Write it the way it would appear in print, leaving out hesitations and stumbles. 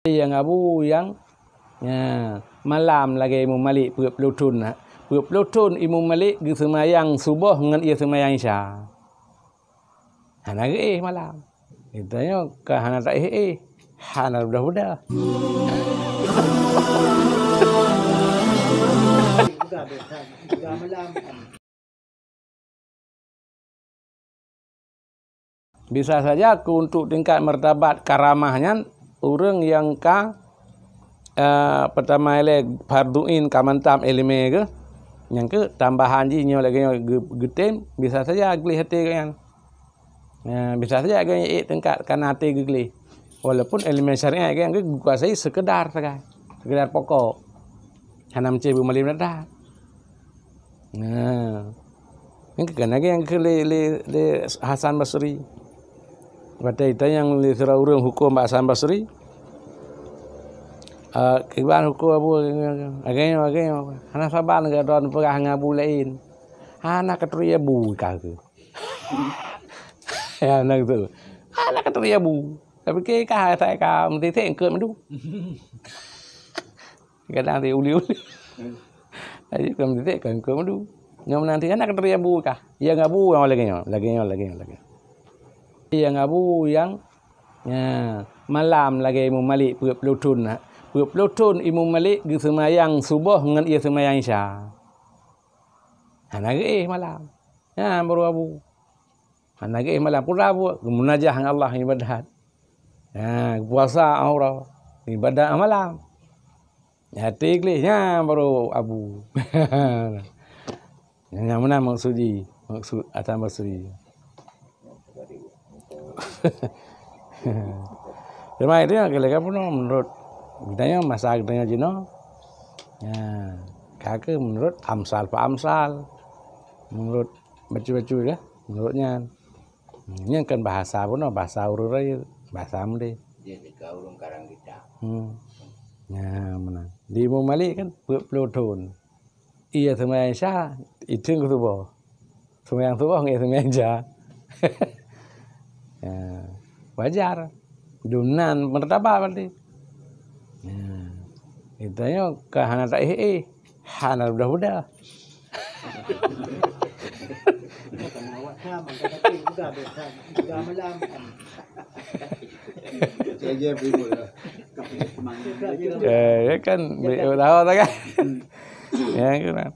Yang abu yang malam lagi Imam Malik pelutun Imam Malik gi semayang subuh dengan ia semayang isya. Hana ge malam. Itanya ka hana tak hana budak-budak. Bisa saja untuk tingkat martabat karamahnya orang yang pertama farduin kamantam elime ke yang ke tambahan jinyo lagi getem bisa saja agli hati kan. Bisa saja agak tingkat kan hati geli. Walaupun elemen syariah yang kuasai sekedar pokok. Hanam cebu malim dah. Yang kena yang ke le Hasan Basri. Pada itu yang le surah urang hukum Hasan Basri. Kiban hukum abu agaknya. Hana saban ke don pegah ngabu lain. Hana keturia bu kau. Ya nak tu. Hana keturia bu. Tapi kah saya kah mesti ket madu. Kadang dia uli-uli. Aje kam mesti ket madu. Nyom nanti hana keturia bu kah. Ya ngabu lagi. Yang abu yang malam lagi Imam Malik pelutun Imam Malik gi semayang subuh dengan ia semayang isya. Hana ge malam. Baru abu. Hana ge malam pura abu munajah dengan Allah ibadat. Puasa aura ibadat malam. Hati ikhlasnya baru abu. Yang mana maksud Hasan Basri. Cuma itu kalau pun menurut ditanya masa dengan Cina, kakek menurut Amsal Pak Amsal, menurut bacu ya, menurutnya, ini kan bahasa pun bahasa ururai bahasa amde. Jadi kau urung karang kita. Mana di Imam Malik kan pelutun, iya semayang isya itu subuh, semayang subuh nggak semayang isya. Wajar dunan martabat berarti. Itanya ka hana tak hana budak-budak. Ya kan tahu tak kan? Ya kan.